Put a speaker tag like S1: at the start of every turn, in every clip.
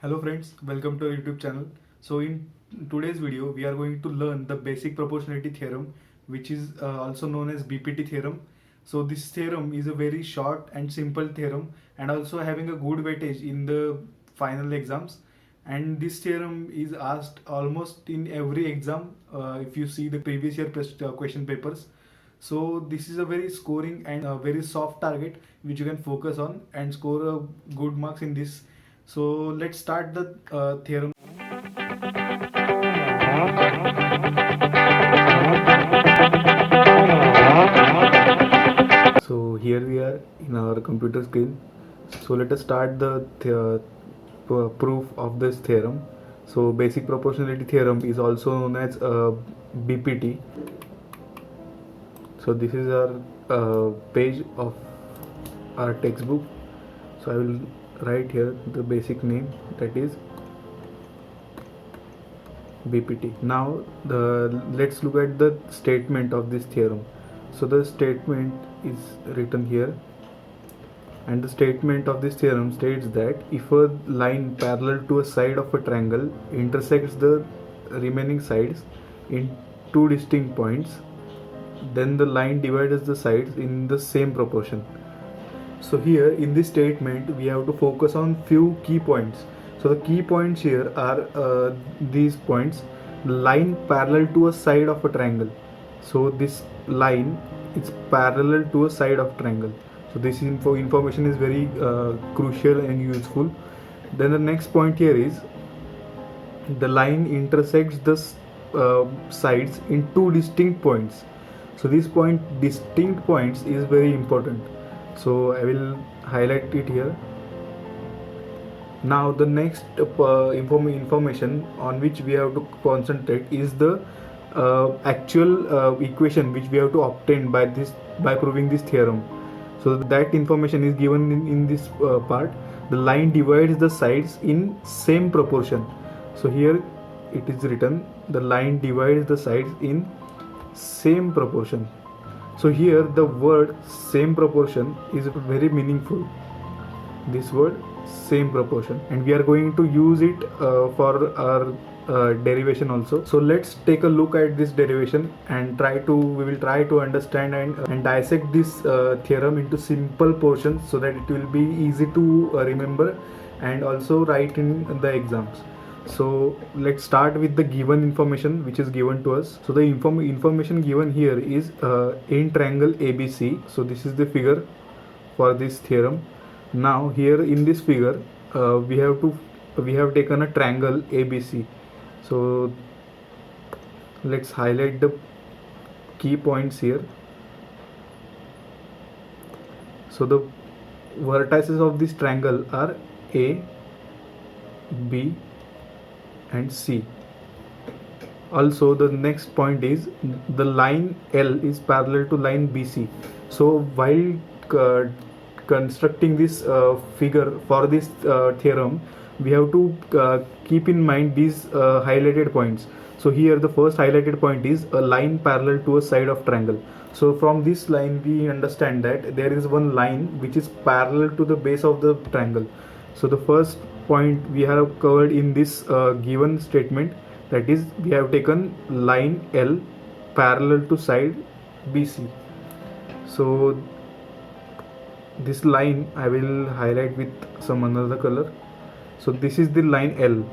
S1: Hello friends, welcome to our YouTube channel. So in today's video, we are going to learn the basic proportionality theorem, which is also known as BPT theorem. So this theorem is a very short and simple theorem and also having a good weightage in the final exams. And this theorem is asked almost in every exam if you see the previous year question papers. So this is a very scoring and a very soft target which you can focus on and score a good marks in this. So let's start the theorem. So here we are in our computer screen. So let us start the proof of this theorem. So basic proportionality theorem is also known as BPT. So this is our page of our textbook. So I will write here the basic name, that is BPT. Now let's look at the statement of this theorem. So the statement is written here, and the statement of this theorem states that if a line parallel to a side of a triangle intersects the remaining sides in two distinct points, then the line divides the sides in the same proportion. So here in this statement we have to focus on few key points. So the key points here are these points: line parallel to a side of a triangle. So this line is parallel to a side of triangle. So this information is very crucial and useful. Then the next point here is the line intersects the sides in two distinct points. So this point, distinct points, is very important. So I will highlight it here. Now the next information on which we have to concentrate is the actual equation which we have to obtain by proving this theorem. So that information is given in this part. The line divides the sides in same proportion. So here it is written, the line divides the sides in same proportion. So here the word same proportion is very meaningful. This word same proportion, and we are going to use it for our derivation also. So let's take a look at this derivation and we will try to understand and dissect this theorem into simple portions so that it will be easy to remember and also write in the exams. So let's start with the given information which is given to us. So the information given here is in triangle ABC. So this is the figure for this theorem. Now here in this figure we have taken a triangle ABC. So let's highlight the key points here. So the vertices of this triangle are A, B and C. Also the next point is the line L is parallel to line BC. So while constructing this figure for this theorem, we have to keep in mind these highlighted points. So here the first highlighted point is a line parallel to a side of triangle. So from this line we understand that there is one line which is parallel to the base of the triangle. So the first point we have covered in this given statement, that is we have taken line L parallel to side BC. So this line I will highlight with some another color. So this is the line L.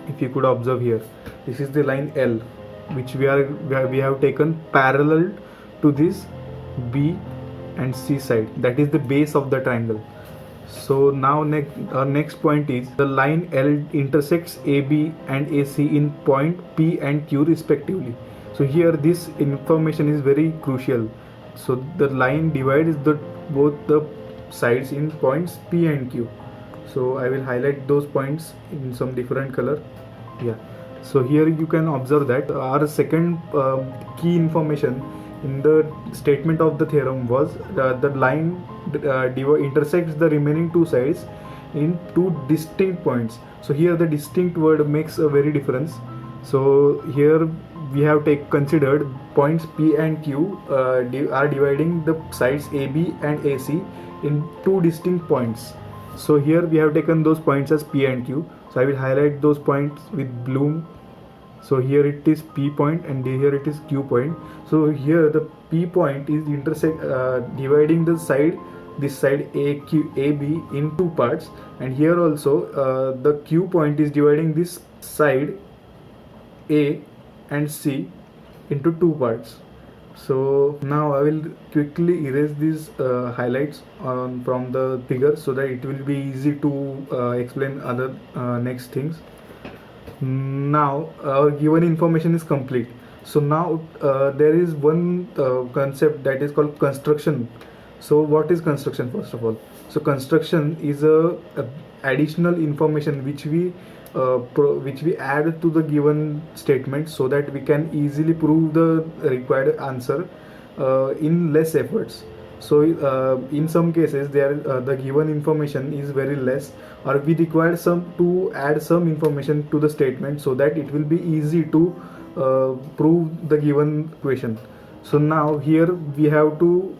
S1: If you could observe here, this is the line L which we have taken parallel to this B and C side, that is the base of the triangle. So now our next point is the line L intersects AB and AC in point P and Q respectively. So here this information is very crucial. So the line divides both the sides in points P and Q. So I will highlight those points in some different color. Yeah. So here you can observe that our second key information in the statement of the theorem was the line intersects the remaining two sides in two distinct points. So here the distinct word makes a very difference. So here we have considered points P and Q are dividing the sides AB and AC in two distinct points. So here we have taken those points as P and Q. So I will highlight those points with blue. So here it is P point and here it is Q point. So here the P point is dividing the side, this side AB in two parts, and here also the Q point is dividing this side A and C into two parts. So now I will quickly erase these highlights from the figure so that it will be easy to explain other next things. Now our given information is complete. So now there is one concept that is called construction. So what is construction first of all? So construction is a additional information which we add to the given statement so that we can easily prove the required answer in less efforts. So in some cases the given information is very less, or we require to add some information to the statement so that it will be easy to prove the given question. So now here we have to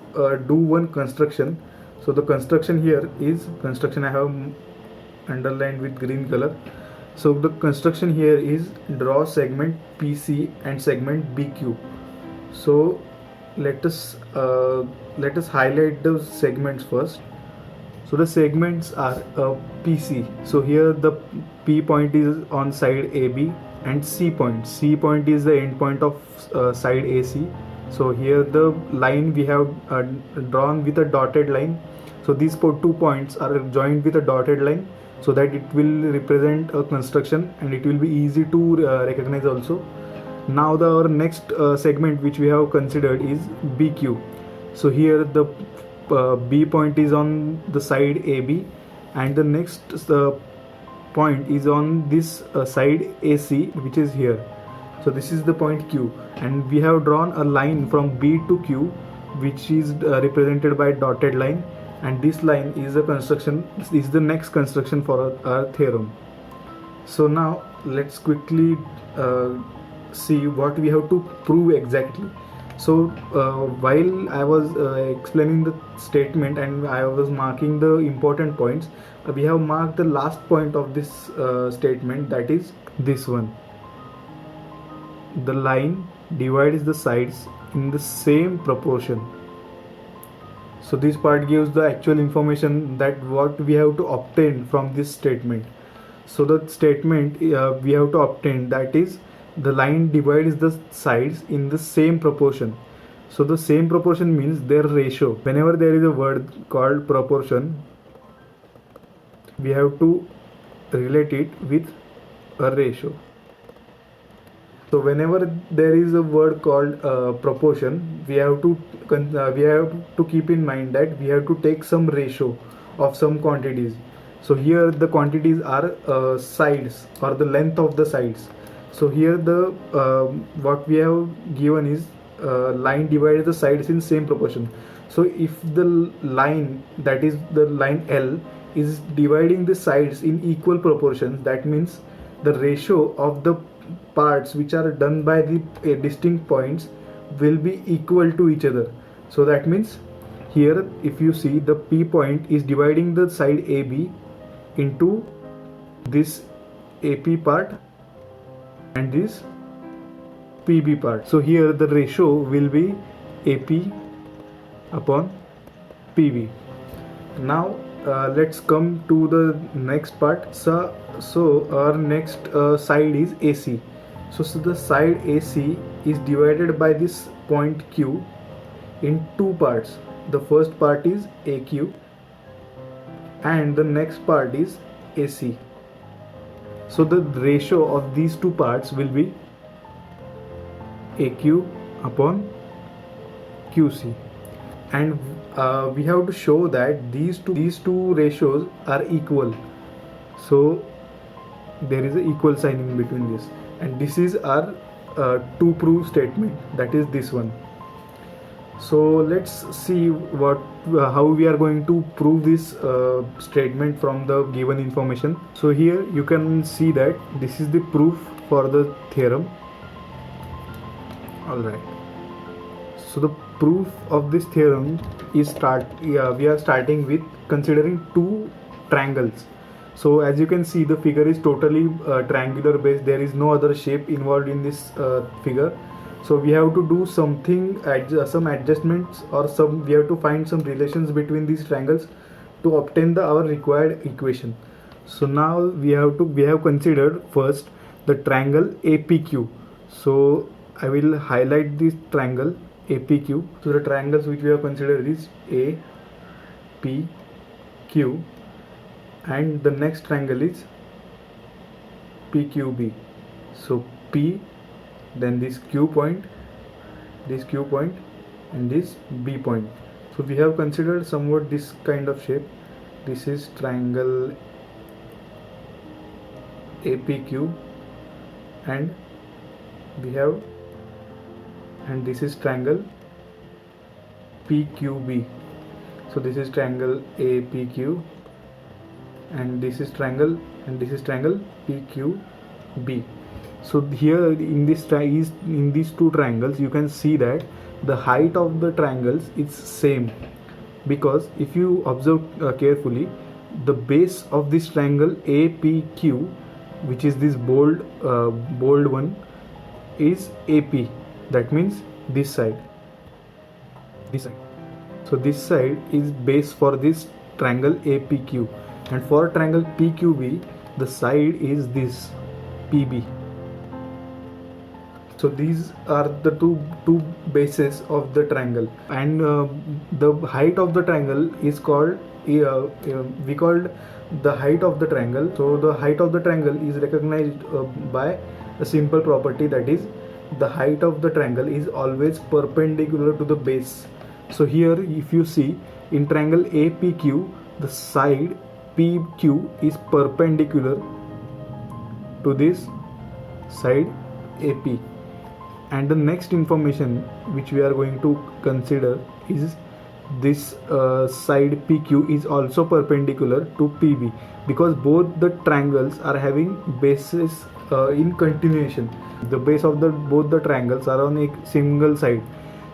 S1: do one construction. So the construction here is construction I have underlined with green color. So the construction here is draw segment PC and segment BQ. So let us highlight those segments first. So the segments are PC. So here the P point is on side AB and C point. C point is the end point of side AC. So here the line we have drawn with a dotted line. So these two points are joined with a dotted line so that it will represent a construction and it will be easy to recognize also. Now our next segment which we have considered is BQ. So here the B point is on the side AB and the next point is on this side AC, which is here. So this is the point Q, and we have drawn a line from B to Q which is represented by dotted line, and this line is a construction, this is the next construction for our theorem. So now let's quickly see what we have to prove exactly. So while I was explaining the statement and I was marking the important points, we have marked the last point of this statement, that is this one. The line divides the sides in the same proportion. So this part gives the actual information that what we have to obtain from this statement. So the statement we have to obtain, that is the line divides the sides in the same proportion. So the same proportion means their ratio. Whenever there is a word called proportion, we have to relate it with a ratio. So whenever there is a word called proportion, we have to keep in mind that we have to take some ratio of some quantities. So here the quantities are sides, or the length of the sides. So here the what we have given is line divides the sides in same proportion. So if the line, that is the line L, is dividing the sides in equal proportions, that means the ratio of the parts which are done by the distinct points will be equal to each other. So that means here if you see, the P point is dividing the side AB into this AP part and this PB part. So here the ratio will be AP upon PB. Now let's come to the next part. So our next side is AC. So the side AC is divided by this point Q in two parts. The first part is AQ and the next part is AC. So the ratio of these two parts will be AQ upon QC, and we have to show that these two ratios are equal. So there is an equal sign in between this, and this is our to prove statement, that is this one. So let's see how we are going to prove this statement from the given information. So here you can see that this is the proof for the theorem. Alright, so the proof of this theorem is we are starting with considering two triangles. So as you can see, the figure is totally triangular base. There is no other shape involved in this figure. So we have to do something, some adjustments, or we have to find some relations between these triangles to obtain our required equation. So now we have considered first the triangle APQ. So I will highlight this triangle APQ. So the triangles which we have considered is APQ, and the next triangle is PQB. So P, then this Q point, and this B point. So we have considered somewhat this kind of shape. This is triangle APQ, and this is triangle PQB. So this is triangle APQ, and this is triangle PQB. So here in these two triangles, you can see that the height of the triangles is same, because if you observe carefully, the base of this triangle APQ, which is this bold one, is AP. That means this side. So this side is base for this triangle APQ, and for triangle PQB, the side is this PB. So these are the two bases of the triangle, and the height of the triangle is called we called the height of the triangle. So the height of the triangle is recognized by a simple property, that is, the height of the triangle is always perpendicular to the base. So here if you see in triangle APQ, the side PQ is perpendicular to this side AP. And the next information which we are going to consider is this side PQ is also perpendicular to PB, because both the triangles are having bases in continuation. The base of both the triangles are on a single side.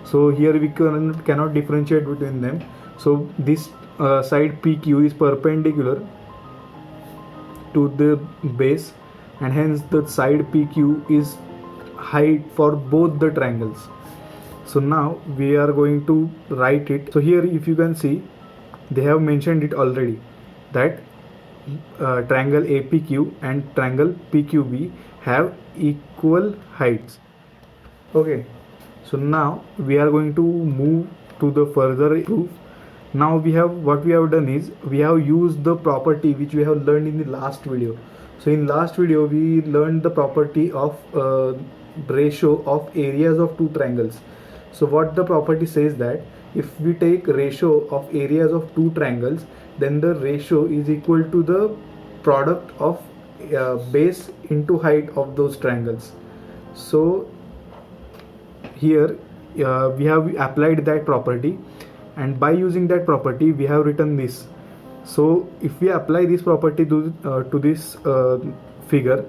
S1: So here we cannot differentiate between them. So this side PQ is perpendicular to the base, and hence the side PQ is height for both the triangles. So now we are going to write it. So here if you can see, they have mentioned it already, that triangle APQ and triangle PQB have equal heights. Okay, so now we are going to move to the further proof. Now what we have done is we have used the property which we have learned in the last video. So in last video we learned the property of ratio of areas of two triangles. So what the property says, that if we take ratio of areas of two triangles, then the ratio is equal to the product of base into height of those triangles. So here we have applied that property, and by using that property we have written this. So if we apply this property to this figure,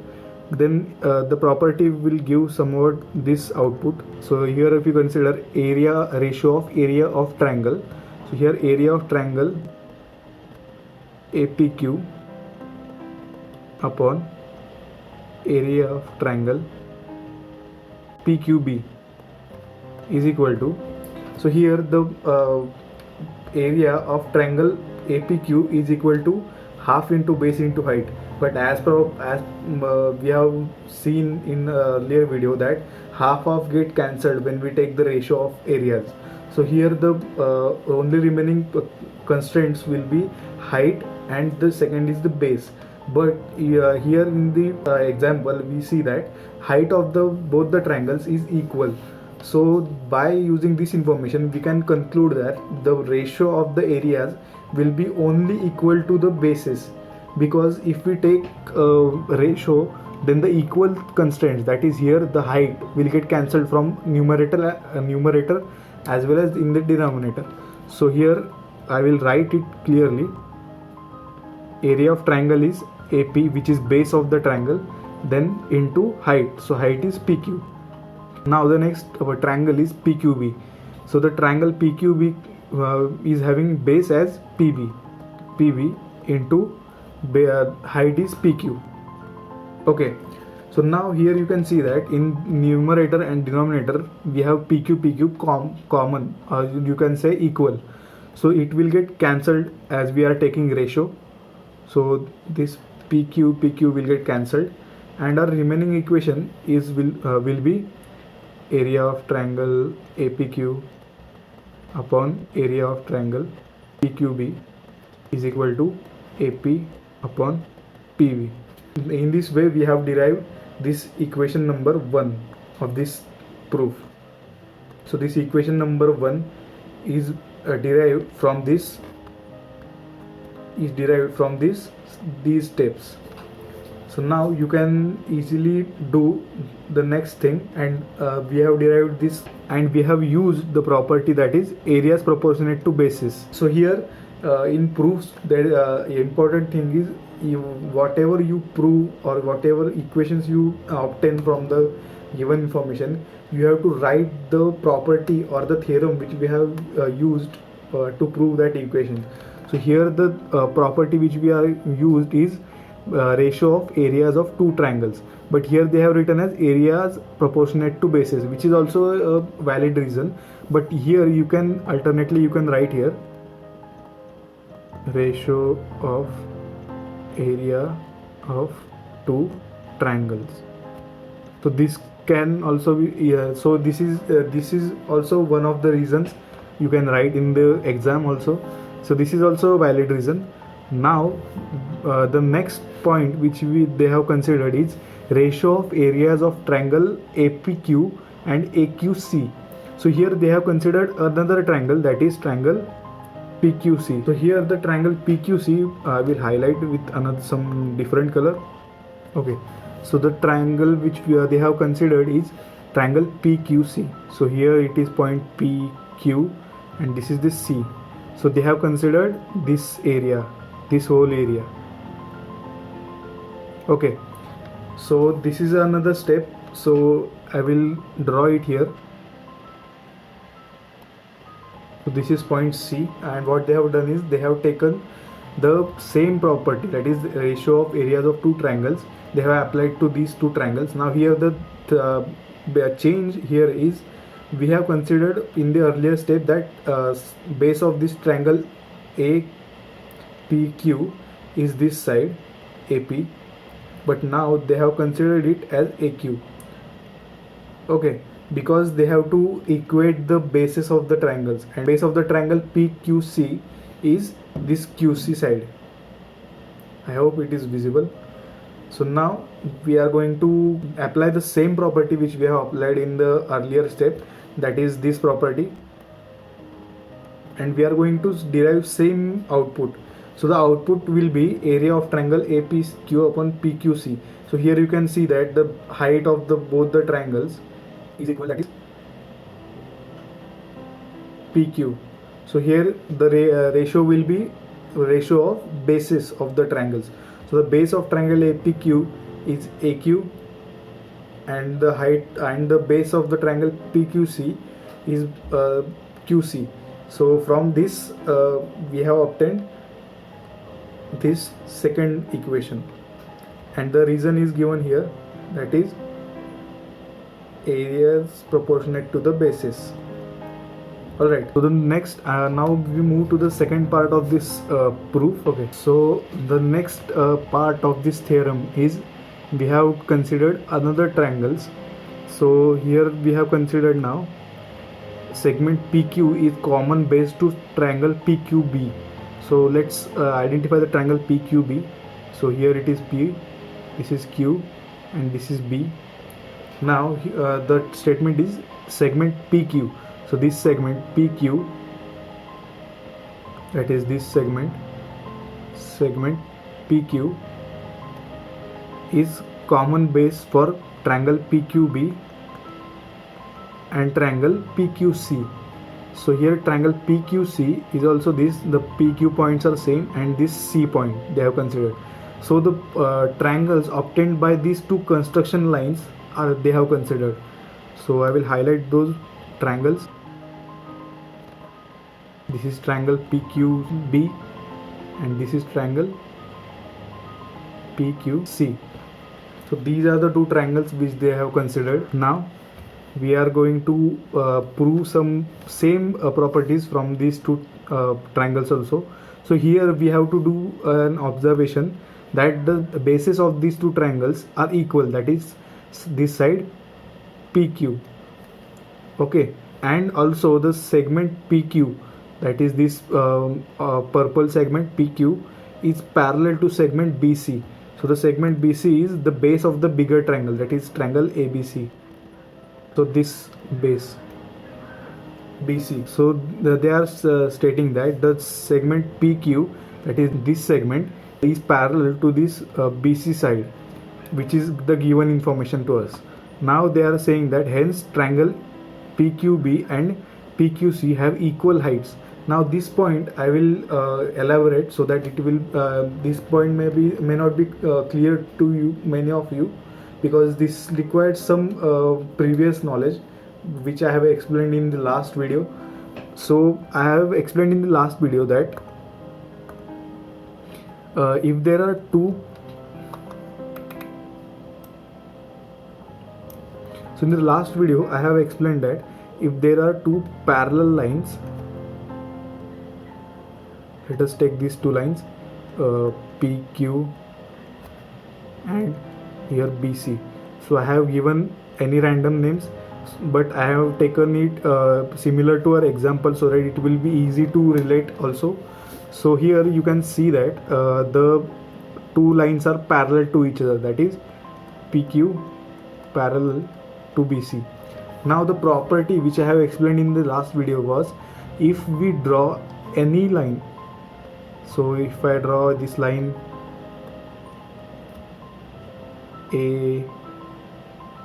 S1: then the property will give somewhat this output. So here if you consider ratio of area of triangle, so here area of triangle APQ upon area of triangle PQB is equal to, so here the area of triangle APQ is equal to half into base into height. But as we have seen in earlier video, that half of get cancelled when we take the ratio of areas. So here the only remaining constraints will be height, and the second is the base. But here in the example we see that height of both the triangles is equal. So by using this information we can conclude that the ratio of the areas will be only equal to the bases, because if we take ratio, then the equal constraints, that is here the height, will get cancelled from numerator as well as in the denominator. So here I will write it clearly. Area of triangle is AP, which is base of the triangle, then into height. So height is PQ. Now the next triangle is PQB. So the triangle PQB is having base as PB into height is PQ. Okay, so now here you can see that in numerator and denominator we have PQ common, or you can say equal. So it will get cancelled as we are taking ratio. So this PQ will get cancelled, and our remaining equation is will be area of triangle APQ upon area of triangle PQB is equal to AP upon PV. In this way we have derived this equation number 1 of this proof. So this equation number 1 is derived from these steps. So now you can easily do the next thing, and we have derived this, and we have used the property that is areas proportionate to bases. So here in proofs, the important thing is whatever you prove or whatever equations you obtain from the given information, you have to write the property or the theorem which we have used to prove that equation. So here the property which we are used is ratio of areas of two triangles, but here they have written as areas proportionate to bases, which is also a valid reason. But here you can alternately you can write here ratio of area of two triangles. So this can also be so this is also one of the reasons you can write in the exam also. So this is also a valid reason. Now the next point which they have considered is ratio of areas of triangle APQ and AQC. So here they have considered another triangle, that is triangle PQC. So here the triangle PQC I will highlight with another some different color. Okay, so the triangle which they have considered is triangle PQC. So here it is point PQ and this is the C. So they have considered this area, this whole area. Okay, so this is another step. So I will draw it here. So this is point C, and what they have done is they have taken the same property, that is ratio of areas of two triangles, they have applied to these two triangles. Now here the change here is we have considered in the earlier step that base of this triangle APQ is this side AP, but now they have considered it as AQ. Okay, because they have to equate the bases of the triangles, and base of the triangle PQC is this QC side. I hope it is visible. So now we are going to apply the same property which we have applied in the earlier step, that is this property, and we are going to derive same output. So the output will be area of triangle APQ upon PQC. So here you can see that the height of both the triangles is equal, that is PQ. So here the ratio will be ratio of bases of the triangles. So the base of triangle APQ is AQ, and the height and the base of the triangle PQC is QC. So from this we have obtained this second equation, and the reason is given here, that is areas proportionate to the bases. Alright, so the next now we move to the second part of this proof. Okay, so the next part of this theorem is we have considered another triangles. So here we have considered now segment PQ is common base to triangle PQB. So let's identify the triangle PQB. So here it is P, this is Q, and this is B. Now the statement is segment PQ. So this segment PQ, that is this segment PQ is common base for triangle PQB and triangle PQC. So here triangle PQC is also this, the PQ points are same, and this C point they have considered. So the triangles obtained by these two construction lines are they have considered. So I will highlight those triangles. This is triangle PQB, and this is triangle PQC. So these are the two triangles which they have considered. Now we are going to prove some same properties from these two triangles also. So here we have to do an observation that the bases of these two triangles are equal, that is this side PQ, okay, and also the segment PQ, that is this purple segment PQ, is parallel to segment BC. So the segment BC is the base of the bigger triangle, that is triangle ABC. So this base BC. So they are stating that the segment PQ, that is this segment, is parallel to this BC side, which is the given information to us. Now they are saying that hence triangle PQB and PQC have equal heights. Now this point I will elaborate so that it will this point may not be clear to you, many of you, because this requires some previous knowledge which I have explained in the last video. So I have explained in the last video that if there are two, so in the last video I have explained that if there are two parallel lines, let us take these two lines PQ and here BC. So I have given any random names, but I have taken it similar to our example so that it will be easy to relate also. So here you can see that the two lines are parallel to each other, that is PQ parallel to BC. Now the property which I have explained in the last video was, if we draw any line, so if I draw this line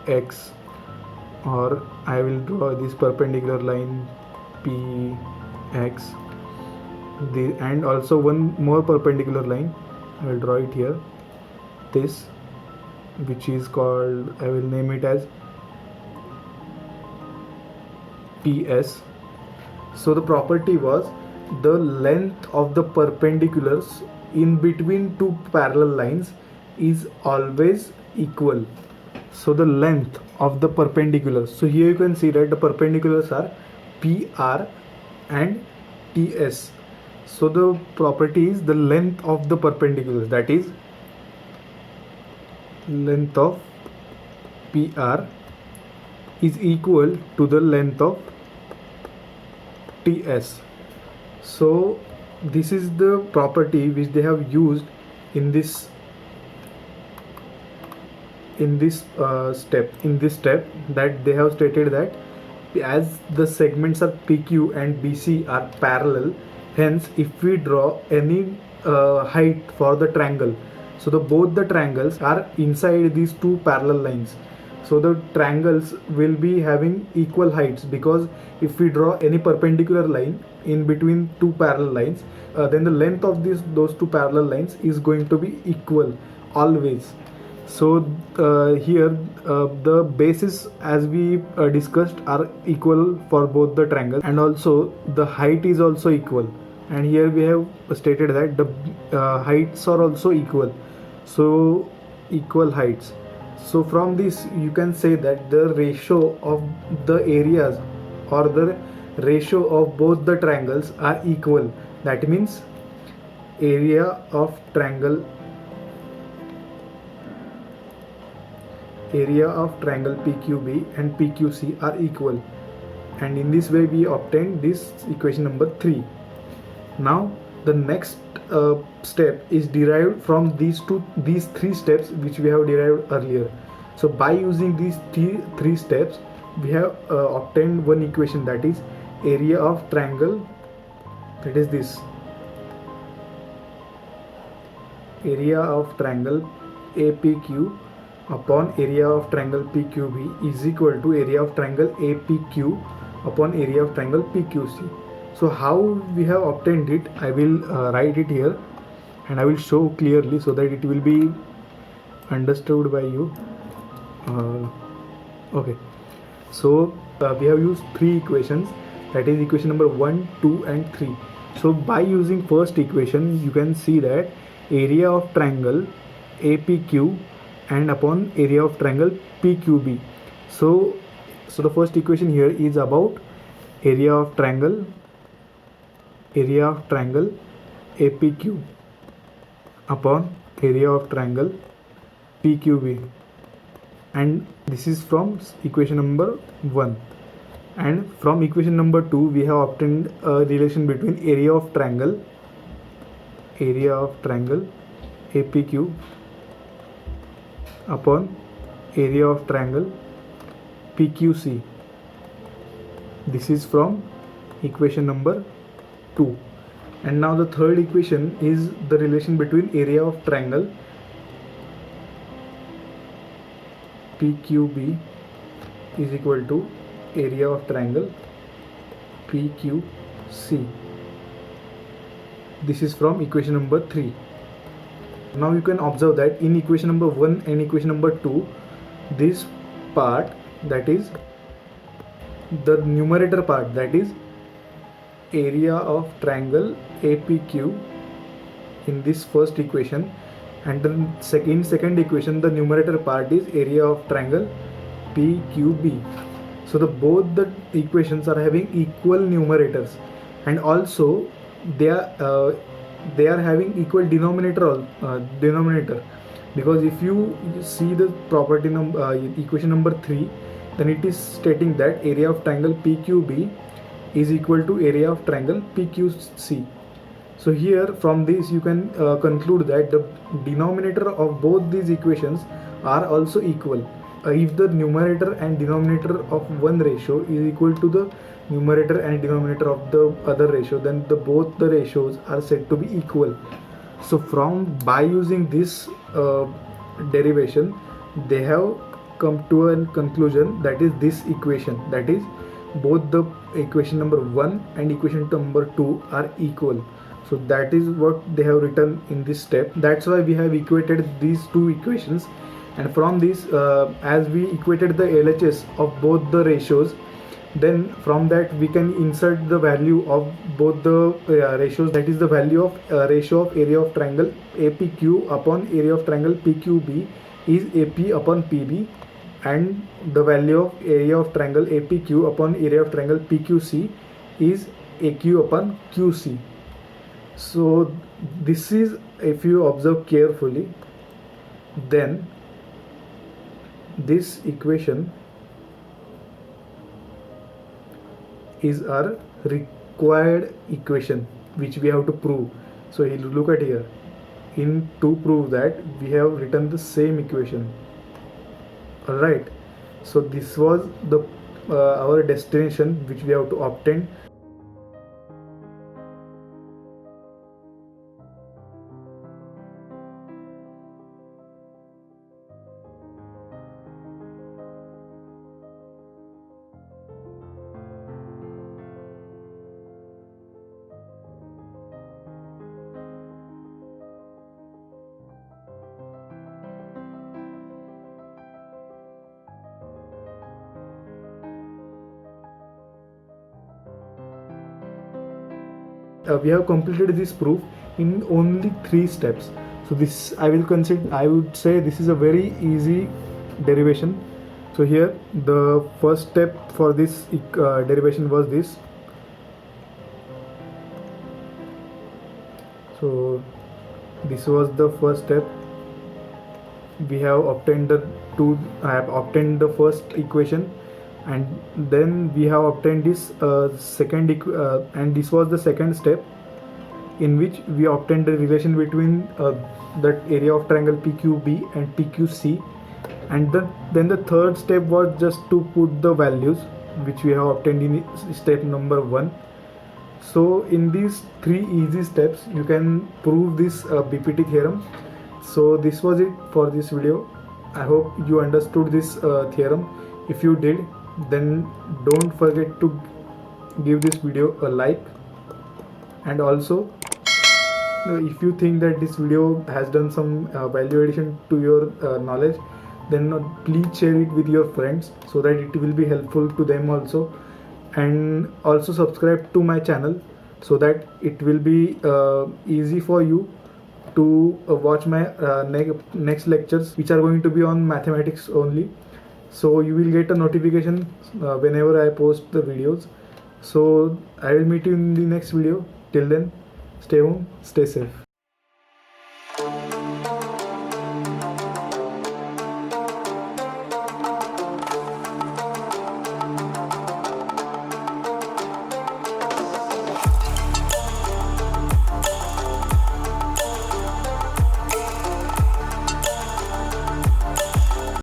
S1: AX, or I will draw this perpendicular line PX, and also one more perpendicular line, I will draw it here, this, which is called, I will name it as PS. So the property was, the length of the perpendiculars in between two parallel lines is always equal. So the length of the perpendiculars, so here you can see that the perpendiculars are PR and TS. So the property is the length of the perpendiculars, that is length of PR is equal to the length of TS. So this is the property which they have used in this step, that they have stated that as the segments of PQ and BC are parallel, hence if we draw any height for the triangle, so both the triangles are inside these two parallel lines. So the triangles will be having equal heights, because if we draw any perpendicular line in between two parallel lines, then the length of those two parallel lines is going to be equal always. So here the bases, as we discussed, are equal for both the triangles, and also the height is also equal, and here we have stated that the heights are also equal, so equal heights. So from this you can say that the ratio of the areas, or the ratio of both the triangles, are equal. That means area of triangle PQB and PQC are equal, and in this way we obtain this equation number 3. Now the next step is derived from these three steps which we have derived earlier. So by using these three steps, we have obtained one equation, that is area of triangle, that is this area of triangle APQ upon area of triangle PQB is equal to area of triangle APQ upon area of triangle PQC. So how we have obtained it, I will write it here and I will show clearly so that it will be understood by you. Okay, so we have used three equations, that is equation number 1, 2 and 3. So by using first equation, you can see that area of triangle APQ and upon area of triangle PQB. So the first equation here is about area of triangle APQ upon area of triangle PQB, and this is from equation number 1. And from equation number 2 we have obtained a relation between area of triangle APQ upon area of triangle PQC. This is from equation number 2. And now the third equation is the relation between area of triangle PQB is equal to area of triangle PQC. This is from equation number 3. Now you can observe that in equation number 1 and equation number 2, this part, that is the numerator part, that is area of triangle APQ in this first equation, and then in second equation the numerator part is area of triangle PQB. So both the equations are having equal numerators, and also they are having equal denominator, because if you see the property equation number 3, then it is stating that area of triangle PQB is equal to area of triangle PQC. So here from this you can conclude that the denominator of both these equations are also equal. If the numerator and denominator of one ratio is equal to the numerator and denominator of the other ratio, then both the ratios are said to be equal. So by using this derivation, they have come to a conclusion, that is this equation, that is both the equation number 1 and equation number 2 are equal. So that is what they have written in this step. That's why we have equated these two equations, and from this as we equated the LHS of both the ratios, then from that we can insert the value of both the ratios, that is the value of ratio of area of triangle APQ upon area of triangle PQB is AP upon PB, and the value of area of triangle APQ upon area of triangle PQC is AQ upon QC. So this is, if you observe carefully, then this equation is our required equation which we have to prove. So you look at here, to prove that we have written the same equation. Alright, so this was the our destination which we have to obtain. We have completed this proof in only 3 steps. So this I would say this is a very easy derivation. So here the first step for this derivation was this. So this was the first step. We have obtained I have obtained the first equation, and then we have obtained this second and this was the second step, in which we obtained the relation between the area of triangle PQB and PQC, and then the third step was just to put the values which we have obtained in step number 1. So in these 3 easy steps you can prove this BPT theorem. So this was it for this video. I hope you understood this theorem. If you did, then don't forget to give this video a like, and also if you think that this video has done some value addition to your knowledge, then please share it with your friends so that it will be helpful to them also, and also subscribe to my channel so that it will be easy for you to watch my next lectures, which are going to be on mathematics only. So you will get a notification whenever I post the videos. So I will meet you in the next video. Till then, stay home, stay safe.